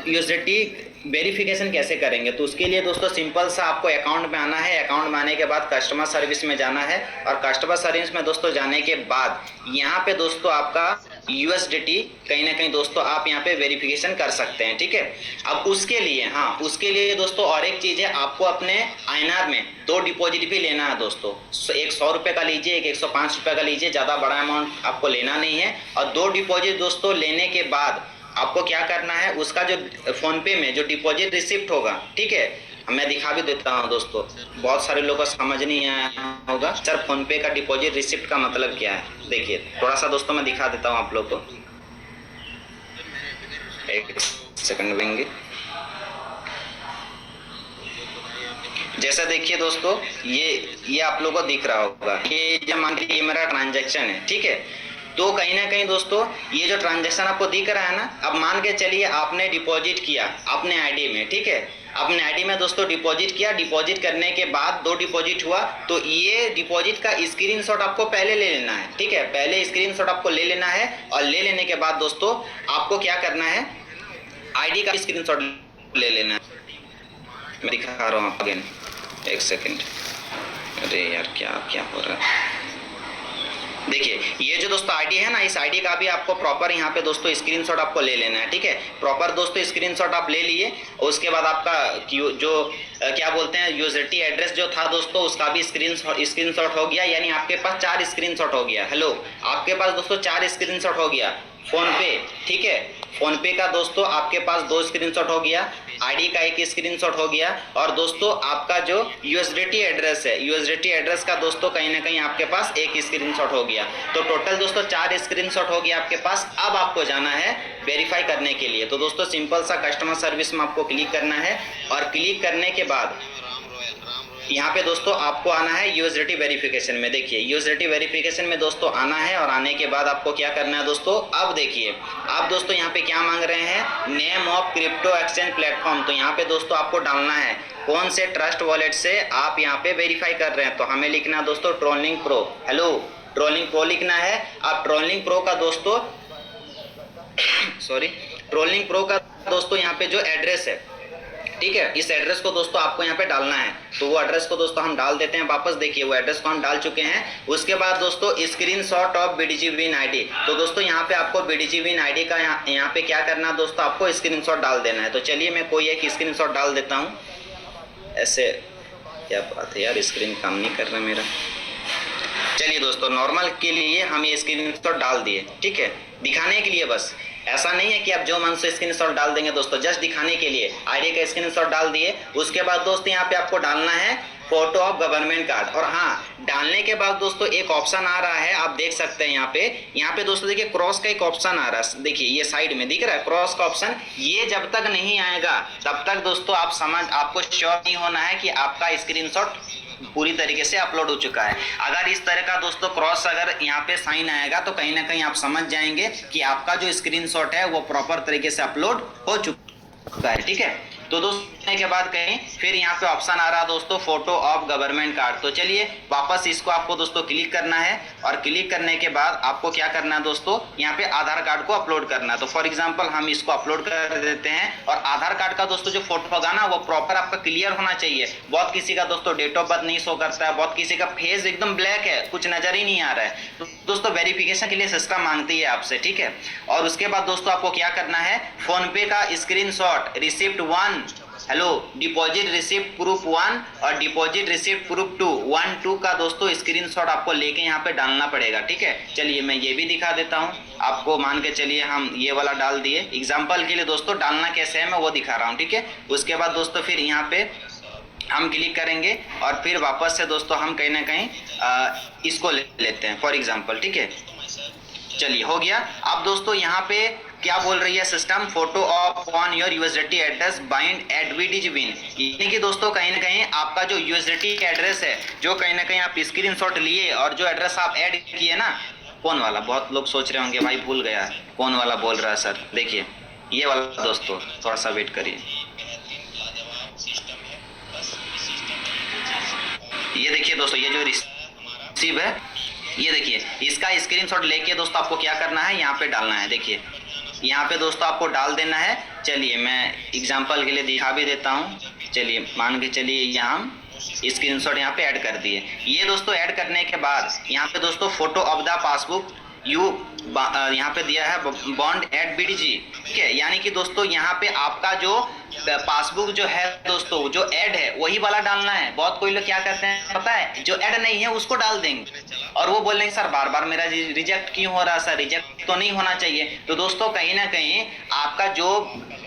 यूएसडीटी वेरिफिकेशन कैसे करेंगे। तो उसके लिए दोस्तों सिंपल सा आपको अकाउंट में आना है। अकाउंट में आने के बाद कस्टमर सर्विस में जाना है। और कस्टमर सर्विस में दोस्तों जाने के बाद यहाँ पे दोस्तों आपका यूएसडीटी कहीं ना कहीं दोस्तों आप यहाँ पे वेरिफिकेशन कर सकते हैं, ठीक है। अब उसके लिए उसके लिए दोस्तों और एक चीज़ है, आपको अपने INR में 2 डिपॉजिट भी लेना है दोस्तों। एक 100 रुपये का लीजिए, एक 105 रुपये का लीजिए, ज़्यादा बड़ा अमाउंट आपको लेना नहीं है। और 2 डिपॉजिट दोस्तों लेने के बाद आपको क्या करना है, उसका जो फोन पे में जो डिपॉजिट रिसिप्ट होगा, ठीक है, मैं दिखा भी देता हूँ दोस्तों, बहुत सारे लोगों को समझ नहीं आया होगा सर फोन पे का डिपॉजिट रिसिप्ट का मतलब क्या है। देखिए थोड़ा सा दोस्तों मैं दिखा देता हूँ आप लोग को, एक सेकंड देंगे। जैसा देखिए दोस्तों ये आप लोगों को दिख रहा होगा, ये जब मान लीजिए ये मेरा ट्रांजैक्शन है, ठीक है। तो कहीं ना कहीं दोस्तों ये जो ट्रांजैक्शन आपको दिख रहा है ना, अब मान के चलिए आपने डिपॉजिट किया अपने आईडी में, ठीक है, अपने आईडी में दोस्तों डिपॉजिट किया। डिपॉजिट करने के बाद 2 डिपॉजिट हुआ, तो ये डिपॉजिट का स्क्रीनशॉट आपको पहले ले लेना है, ठीक है। पहले स्क्रीनशॉट आपको ले लेना है। और ले लेने के बाद दोस्तों आपको क्या करना है, आईडी का स्क्रीनशॉट ले लेना है। मैं दिखा रहा हूँ अगेन, एक सेकेंड। अरे यार क्या हो रहा है। देखिए ये जो दोस्तों आईडी है ना, इस आईडी का भी आपको प्रॉपर यहाँ पे दोस्तों स्क्रीनशॉट आपको ले लेना है, ठीक है। प्रॉपर दोस्तों स्क्रीनशॉट आप ले लिए। उसके बाद आपका जो क्या बोलते हैं यूएसडीटी एड्रेस जो था दोस्तों, उसका भी स्क्रीनशॉट हो गया। यानी आपके पास 4 स्क्रीनशॉट हो गया। हेलो, आपके पास दोस्तों 4 स्क्रीनशॉट हो गया फोन पे, ठीक है। फोन पे का दोस्तों आपके पास 2 स्क्रीनशॉट हो गया। आईडी का एक स्क्रीनशॉट हो गया, और दोस्तों आपका जो यूएसडीटी एड्रेस है, यूएसडीटी एड्रेस का दोस्तों कहीं ना कहीं आपके पास एक स्क्रीनशॉट हो गया। तो टोटल दोस्तों 4 स्क्रीनशॉट हो गया आपके पास। अब आपको जाना है वेरीफाई करने के लिए। तो दोस्तों सिंपल सा कस्टमर सर्विस में आपको क्लिक करना है, और क्लिक करने के बाद यहाँ पे दोस्तों आपको आना है यूएसडीटी वेरिफिकेशन में। देखिए यूएसडीटी वेरिफिकेशन में दोस्तों आना है, और आने के बाद आपको क्या करना है दोस्तों, अब देखिए आप दोस्तों यहाँ पे क्या मांग रहे हैं, name of crypto exchange platform. तो यहाँ पे दोस्तों आपको डालना है कौन से ट्रस्ट वॉलेट से आप यहाँ पे वेरीफाई कर रहे हैं। तो हमें लिखना है दोस्तों trolling pro. Hello, trolling pro लिखना है। आप ट्रोलिंग प्रो का दोस्तों सॉरी ट्रोलिंग प्रो का दोस्तों यहाँ पे जो एड्रेस है, ठीक है, इस एड्रेस को दोस्तों आपको यहाँ पे डालना है। तो वो एड्रेस को दोस्तों हम डाल देते हैं वापस। देखिए वो एड्रेस को हम डाल चुके हैं। उसके बाद दोस्तों स्क्रीनशॉट ऑफ बीडीजी विन आईडी। तो दोस्तों यहाँ पे आपको बीडीजी विन आईडी का यहाँ पे क्या करना है दोस्तों, आपको स्क्रीनशॉट डाल देना है। तो चलिए मैं कोई एक स्क्रीनशॉट डाल देता हूँ। ऐसे क्या बात है यार, स्क्रीन काम नहीं कर रहा मेरा। चलिए दोस्तों नॉर्मल के लिए हम ये स्क्रीनशॉट डाल दिए, ठीक है, दिखाने के लिए बस। ऐसा नहीं है कि आप जो मन से स्क्रीनशॉट डाल देंगे दोस्तों, जस्ट दिखाने के लिए आईडी का स्क्रीनशॉट डाल दिए। उसके बाद दोस्तों यहाँ पे आपको डालना है फोटो ऑफ गवर्नमेंट कार्ड। और हाँ, डालने के बाद दोस्तों एक ऑप्शन आ रहा है, आप देख सकते हैं यहाँ पे दोस्तों देखिए क्रॉस का एक ऑप्शन आ रहा है। देखिए ये साइड में दिख रहा है क्रॉस का ऑप्शन। ये जब तक नहीं आएगा तब तक दोस्तों आपको श्योर नहीं होना है कि आपका स्क्रीनशॉट पूरी तरीके से अपलोड हो चुका है। अगर इस तरह का दोस्तों क्रॉस अगर यहाँ पे साइन आएगा तो कहीं ना कहीं आप समझ जाएंगे कि आपका जो स्क्रीनशॉट है वो प्रॉपर तरीके से अपलोड हो चुका है, ठीक है। तो दोस्तों के बाद कहीं फिर यहाँ पे ऑप्शन आ रहा है दोस्तों फोटो ऑफ गवर्नमेंट कार्ड। तो चलिए वापस इसको आपको दोस्तों क्लिक करना है, और क्लिक करने के बाद आपको क्या करना है दोस्तों, यहाँ पे आधार कार्ड को अपलोड करना है। तो फॉर एग्जांपल हम इसको अपलोड कर देते हैं। और आधार कार्ड का दोस्तों जो फोटो होगा ना वो प्रॉपर आपका क्लियर होना चाहिए। बहुत किसी का दोस्तों डेट ऑफ बर्थ नहीं शो करता है, बहुत किसी का फेस एकदम ब्लैक है, कुछ नजर ही नहीं आ रहा है। तो दोस्तों वेरिफिकेशन के लिए सिस्टम मांगती है आपसे, ठीक है। और उसके बाद दोस्तों आपको क्या करना है, फोन पे का screenshot receipt 1, hello, deposit receipt proof 1 और डिपॉजिट रिसिप्ट प्रूफ 2, 1, 2 का दोस्तों स्क्रीनशॉट आपको लेके यहाँ पे डालना पड़ेगा, ठीक है। चलिए मैं ये भी दिखा देता हूँ आपको। मान के चलिए हम ये वाला डाल दिए एग्जाम्पल के लिए दोस्तों, डालना कैसे है मैं वो दिखा रहा हूँ, ठीक है। उसके बाद दोस्तों फिर यहाँ पे हम क्लिक करेंगे, और फिर वापस से दोस्तों हम कहीं ना कहीं इसको ले लेते हैं फॉर एग्जाम्पल, ठीक है। चलिए हो गया। अब दोस्तों यहाँ पे क्या बोल रही है system, photo of on your USDT address bind at BDG win. यानी कि दोस्तों कहीं ना कहीं आपका जो यूएसडीटी एड्रेस है, जो कहीं ना कहीं आप स्क्रीनशॉट लिए और जो एड्रेस आप ऐड किए ना, कौन वाला, बहुत लोग सोच रहे होंगे भाई भूल गया कौन वाला बोल रहा है सर। देखिए ये वाला दोस्तों, थोड़ा सा वेट करिए। ये देखिए दोस्तों, ये जो रिसीव है, ये देखिए इसका स्क्रीनशॉट लेके दोस्तों आपको क्या करना है, यहाँ पे डालना है। देखिए यहाँ पे दोस्तों आपको डाल देना है। चलिए मैं एग्जांपल के लिए दिखा भी देता हूँ। चलिए मान के चलिए यहाँ हम स्क्रीनशॉट यहाँ पे ऐड कर दिए। ये दोस्तों ऐड करने के बाद यहाँ पे दोस्तों फोटो ऑफ द पासबुक यहाँ पे दिया है बॉन्ड एट बीडीजी, ठीक है। यानी कि दोस्तों यहाँ पे आपका जो पासबुक जो है दोस्तों, जो ऐड है वही वाला डालना है। बहुत कोई लोग क्या करते हैं पता है, जो ऐड नहीं है उसको डाल देंगे और वो बोलेंगे सर बार बार मेरा रिजेक्ट क्यों हो रहा है, सर रिजेक्ट तो नहीं होना चाहिए। तो दोस्तों कहीं ना कहीं आपका जो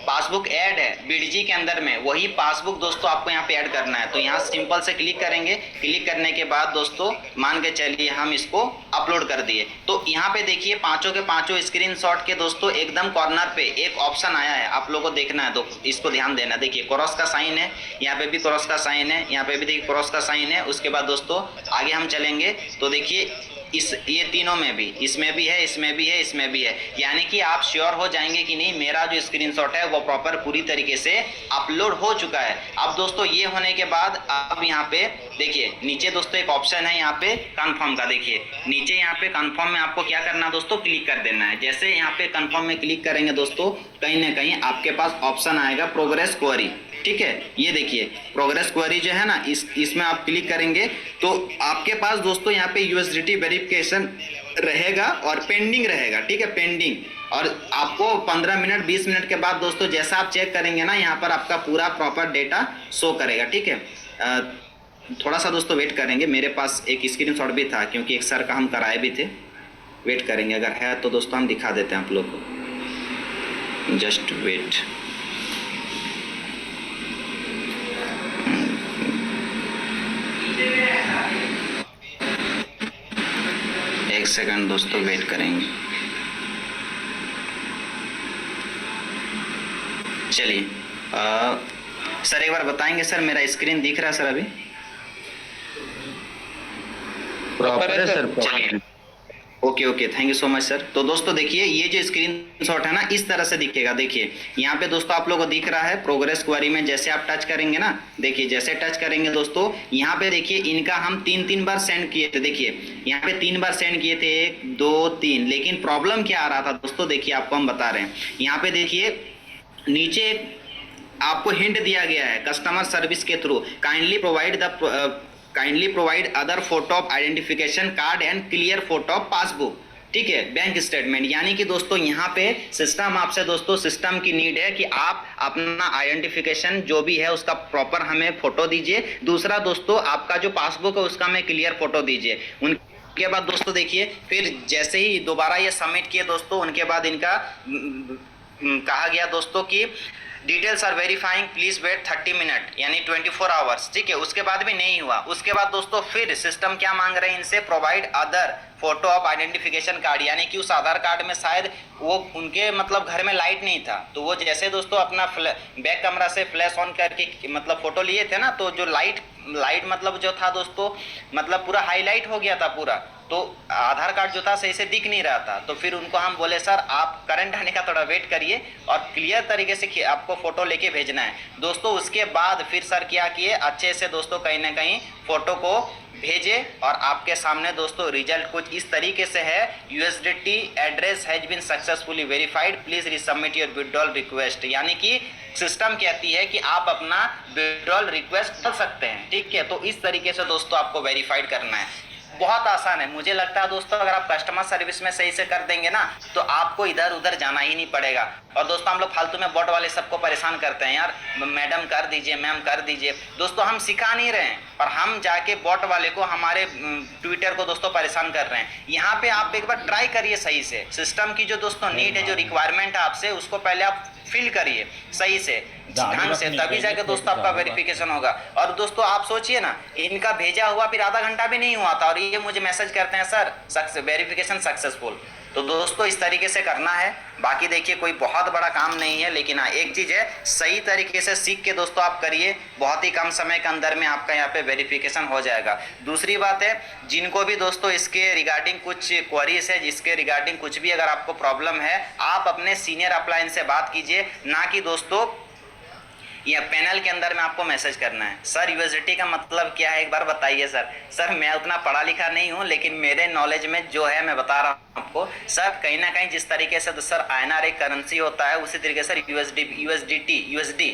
पासबुक ऐड है बीडीजी के अंदर में, वही पासबुक दोस्तों आपको यहाँ पे ऐड करना है। तो यहाँ सिंपल से क्लिक करेंगे। क्लिक करने के बाद दोस्तों मान के चलिए हम इसको अपलोड कर दिए। तो यहाँ पे देखिए पांचों के पांचों स्क्रीनशॉट के दोस्तों एकदम कॉर्नर पे एक ऑप्शन आया है, आप लोगों को देखना है, तो इसको ध्यान देना। देखिए क्रॉस का साइन है, यहाँ पे भी क्रॉस का साइन है, यहाँ पे भी देखिए क्रॉस का साइन है। उसके बाद दोस्तों आगे हम चलेंगे तो देखिए ये तीनों में भी, इसमें भी है, इसमें भी है, इसमें भी है। यानी कि आप श्योर हो जाएंगे कि नहीं मेरा जो स्क्रीनशॉट है वो प्रॉपर पूरी तरीके से अपलोड हो चुका है। अब दोस्तों ये होने के बाद अब यहाँ पे देखिए नीचे दोस्तों एक ऑप्शन है यहाँ पे कंफर्म का। देखिए नीचे यहाँ पे कंफर्म में आपको क्या करना है दोस्तों, क्लिक कर देना है। जैसे यहाँ पे कंफर्म में क्लिक करेंगे दोस्तों, कहीं ना कहीं आपके पास ऑप्शन आएगा प्रोग्रेस क्वेरी, ठीक है। ये देखिए प्रोग्रेस क्वेरी जो है ना, इसमें आप क्लिक करेंगे तो आपके पास दोस्तों यहाँ पे यूएसडीटी वेरिफिकेशन रहेगा और पेंडिंग रहेगा, ठीक है, पेंडिंग। और आपको 15 मिनट 20 मिनट के बाद दोस्तों जैसा आप चेक करेंगे ना, यहाँ पर आपका पूरा प्रॉपर डेटा शो करेगा, ठीक है। थोड़ा सा दोस्तों वेट करेंगे, मेरे पास एक स्क्रीनशॉट भी था क्योंकि एक सर का हम कराए भी थे। वेट करेंगे, अगर है तो दोस्तों हम दिखा देते हैं आप लोग को। Just wait. सेकंड दोस्तों वेट करेंगे। चलिए सर एक बार बताएंगे सर, मेरा स्क्रीन दिख रहा है सर अभी? प्रॉपर है सर। चलिए okay thank you so much sir. तो दोस्तों देखिए ये जो स्क्रीन शॉट है ना इस तरह से दिखेगा। देखिए यहाँ पे दोस्तों आप लोगों को दिख रहा है प्रोग्रेस क्वेरी में, जैसे आप टच करेंगे ना, देखिए जैसे टच करेंगे दोस्तों यहाँ पे देखिए इनका हम तीन बार सेंड किए थे। देखिए यहाँ पे 3 बार सेंड किए थे, 1 2 3, लेकिन प्रॉब्लम क्या आ रहा था दोस्तों, देखिए आपको हम बता रहे हैं। यहाँ पे देखिए नीचे आपको हिंट दिया गया है कस्टमर सर्विस के through, kindly provide other photo of identification card and clear photo of passbook, ठीक है, बैंक स्टेटमेंट। यानी कि दोस्तों यहाँ पे सिस्टम आपसे दोस्तों सिस्टम की नीड है कि आप अपना आइडेंटिफिकेशन जो भी है उसका प्रॉपर हमें फोटो दीजिए। दूसरा दोस्तों आपका जो पासबुक है उसका हमें क्लियर फोटो दीजिए। उनके बाद दोस्तों देखिए फिर जैसे ही दोबारा ये सबमिट किए दोस्तों, उनके बाद इनका कहा गया दोस्तों कि details are verifying, please wait 30 minute, यानी 24 आवर्स, ठीक है। उसके बाद भी नहीं हुआ। उसके बाद दोस्तों फिर सिस्टम क्या मांग रहे हैं इनसे, provide other photo of identification card, यानी कि उस आधार कार्ड में शायद वो उनके मतलब घर में लाइट नहीं था, तो वो जैसे दोस्तों अपना बैक कैमरा से फ्लैश ऑन करके मतलब फोटो लिए थे ना, तो जो लाइट मतलब जो था दोस्तों मतलब पूरा हाईलाइट हो गया था पूरा, तो आधार कार्ड जो था सही से दिख नहीं रहा था। तो फिर उनको हम बोले सर आप करंट आने का थोड़ा वेट करिए और क्लियर तरीके से आपको फोटो लेके भेजना है दोस्तों। उसके बाद फिर सर क्या किए, अच्छे से दोस्तों कहीं ना कहीं फोटो को भेजे और आपके सामने दोस्तों रिजल्ट कुछ इस तरीके से है, USDT address has been successfully verified, please resubmit your withdrawal request. यानी कि सिस्टम कहती है कि आप अपना विड्रॉल रिक्वेस्ट कर सकते हैं, ठीक है। तो इस तरीके से दोस्तों आपको वेरीफाइड करना है, बहुत आसान है। मुझे लगता है दोस्तों अगर आप कस्टमर सर्विस में सही से कर देंगे ना तो आपको इधर उधर जाना ही नहीं पड़ेगा। और दोस्तों हम लोग फालतू में बॉट वाले सबको परेशान करते हैं, यार मैडम कर दीजिए, मैम कर दीजिए। दोस्तों हम सिखा नहीं रहे हैं और हम जाके बॉट वाले को, हमारे ट्विटर को दोस्तों परेशान कर रहे हैं। यहाँ पे आप एक बार ट्राई करिए सही से, सिस्टम की जो दोस्तों नीड है, जो रिक्वायरमेंट है आपसे, उसको पहले आप फिल करिए सही से ढंग से, तभी जाके दोस्तों आपका वेरिफिकेशन होगा। और दोस्तों आप सोचिए ना, इनका भेजा हुआ फिर आधा घंटा भी नहीं हुआ था और ये मुझे मैसेज करते हैं सर वेरिफिकेशन सक्सेसफुल। तो दोस्तों इस तरीके से करना है। बाकी देखिए कोई बहुत बड़ा काम नहीं है, लेकिन हाँ एक चीज है, सही तरीके से सीख के दोस्तों आप करिए, बहुत ही कम समय के अंदर में आपका यहाँ पे वेरिफिकेशन हो जाएगा। दूसरी बात है, जिनको भी दोस्तों इसके रिगार्डिंग कुछ क्वेरीज है, जिसके रिगार्डिंग कुछ भी अगर आपको प्रॉब्लम है, आप अपने सीनियर अपलाइन से बात कीजिए, ना कि दोस्तों या पैनल के अंदर में आपको मैसेज करना है। सर USDT का मतलब क्या है एक बार बताइए सर। सर मैं उतना पढ़ा लिखा नहीं हूँ, लेकिन मेरे नॉलेज में जो है मैं बता रहा हूँ आपको। सर कहीं ना कहीं जिस तरीके से तो सर INR एक करेंसी होता है, उसी तरीके से USD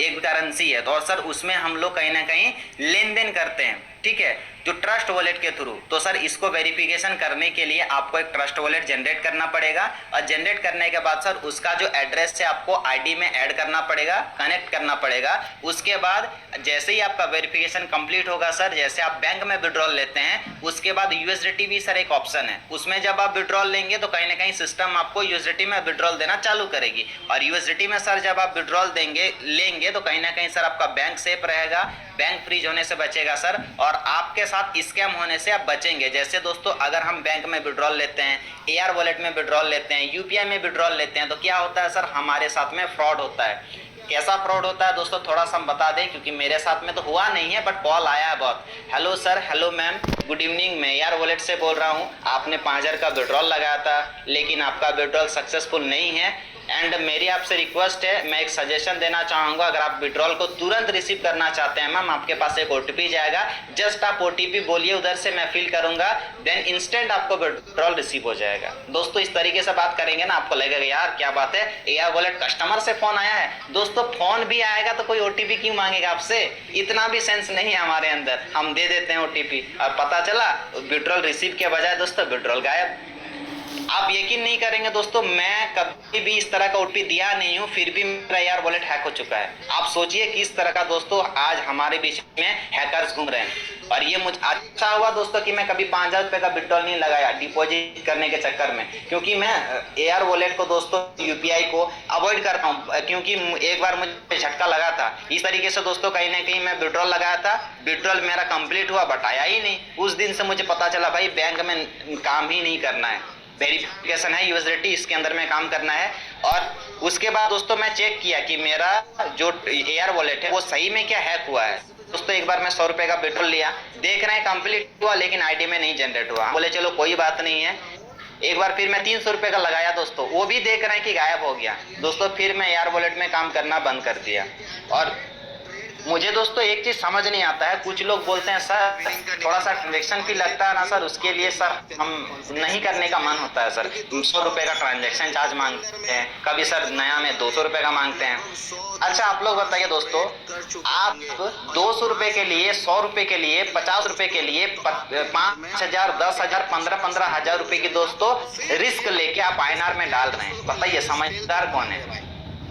एक करेंसी है, तो और सर उसमें हम लोग कहीं ना कहीं लेन देन करते हैं, ठीक है, जो ट्रस्ट वॉलेट के थ्रू। तो सर इसको वेरिफिकेशन करने के लिए आपको एक ट्रस्ट वॉलेट जनरेट करना पड़ेगा और जनरेट करने के बाद सर उसका जो एड्रेस है आपको ID में ऐड करना पड़ेगा, कनेक्ट करना पड़ेगा। उसके बाद जैसे ही आपका वेरिफिकेशन कंप्लीट होगा सर, जैसे आप बैंक में विड्रॉल लेते हैं, उसके बाद USDT भी सर एक ऑप्शन है, उसमें जब आप विड्रॉल लेंगे तो कहीं ना कहीं सिस्टम आपको USDT में विड्रॉल देना चालू करेगी। और USDT में सर जब आप विड्रॉल लेंगे तो कहीं ना कहीं सर आपका बैंक सेफ रहेगा, बैंक फ्रीज होने से बचेगा सर, और आपके साथ स्कैम होने से आप बचेंगे। जैसे दोस्तों अगर हम बैंक में विड्रॉल लेते हैं, AR वॉलेट में विड्रॉल लेते हैं, UPI में विड्रॉल लेते हैं, तो क्या होता है सर, हमारे साथ में फ्रॉड होता है। कैसा फ्रॉड होता है दोस्तों थोड़ा सा हम बता दें, क्योंकि मेरे साथ में तो हुआ नहीं है बट कॉल आया है बहुत। Hello sir, hello ma'am, good evening, मैं AR वॉलेट से बोल रहा हूँ। आपने 5000 का विड्रॉल लगाया था, लेकिन आपका विड्रॉल सक्सेसफुल नहीं है। एंड मेरी आपसे रिक्वेस्ट है, मैं एक सजेशन देना चाहूँगा, अगर आप विड्रॉल को तुरंत रिसीव करना चाहते हैं मैम, आपके पास एक OTP जाएगा, जस्ट आप OTP बोलिए, उधर से मैं फिल करूँगा, देन इंस्टेंट आपको विड्रॉल रिसीव हो जाएगा। दोस्तों इस तरीके से बात करेंगे ना, आपको लगेगा यार क्या बात है, AR वॉलेट कस्टमर से फ़ोन आया है। दोस्तों फ़ोन भी आएगा तो कोई OTP क्यों मांगेगा आपसे, इतना भी सेंस नहीं है हमारे अंदर, हम दे देते हैं OTP, और पता चला विड्रॉल रिसीव के बजाय दोस्तों विड्रॉल गायब। आप यकीन नहीं करेंगे दोस्तों, मैं कभी भी इस तरह का ओटीपी दिया नहीं हूँ, फिर भी मेरा यार वॉलेट हैक हो चुका है। आप सोचिए कि इस तरह का दोस्तों आज हमारे बीच में हैकर्स घूम रहे हैं। और ये मुझे अच्छा हुआ दोस्तों कि मैं कभी 5,000 रुपए का विड्रॉल नहीं लगाया डिपॉजिट करने के चक्कर में, क्योंकि मैं एयर वॉलेट को दोस्तों यूपीआई को अवॉइड करता हूँ, क्योंकि एक बार मुझे झटका लगा था इस तरीके से दोस्तों। कहीं ना कहीं मैं विड्रॉल लगाया था, विड्रॉल मेरा कंप्लीट हुआ बट आया ही नहीं। उस दिन से मुझे पता चला भाई बैंक में काम ही नहीं करना है, वेरिफिकेशन है यूएसडीटी, इसके अंदर में काम करना है। और उसके बाद दोस्तों मैं चेक किया कि मेरा जो एयर वॉलेट है वो सही में क्या हैक हुआ है। दोस्तों एक बार मैं 100 रुपए का पेट्रोल लिया, देख रहे हैं कंप्लीट हुआ लेकिन आईडी में नहीं जनरेट हुआ। बोले चलो कोई बात नहीं है। एक बार फिर मैं 300 रुपए का लगाया दोस्तों, वो भी देख रहे हैं कि गायब हो गया। दोस्तों फिर मैं एयर वॉलेट में काम करना बंद कर दिया। और मुझे दोस्तों एक चीज समझ नहीं आता है, कुछ लोग बोलते हैं सर थोड़ा सा ट्रांजेक्शन फी लगता है ना सर, उसके लिए सर हम नहीं करने का मन होता है सर। 100 रुपए का ट्रांजेक्शन चार्ज मांगते हैं, कभी सर नया में 200 रुपए का मांगते हैं। अच्छा आप लोग बताइए दोस्तों, आप 200 रुपए के लिए, 100 रुपए के लिए, 50 रुपए के लिए 5,000, 10,000, 15,000 रुपए की दोस्तों रिस्क लेके आप आईएनआर में डाल रहे हैं। बताइए समझदार कौन है?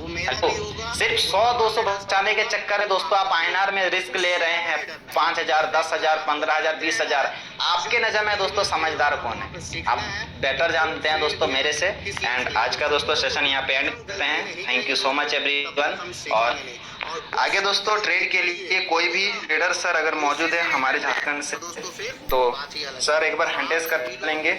हेलो, सिर्फ 100-200 बचाने के चक्कर में दोस्तों आप आईएनआर में रिस्क ले रहे हैं। 5,000, 10,000, 15,000, 20,000। आपके नजर में दोस्तों समझदार कौन है? आप बेटर जानते हैं दोस्तों मेरे से। एंड आज का दोस्तों सेशन यहाँ पे एंड करते हैं। Thank you so much everyone. और आगे दोस्तों ट्रेड के लिए कोई भी ट्रेडर सर अगर मौजूद है हमारे झारखंड से तो सर एक बार हैंड टेस्ट कर लेंगे।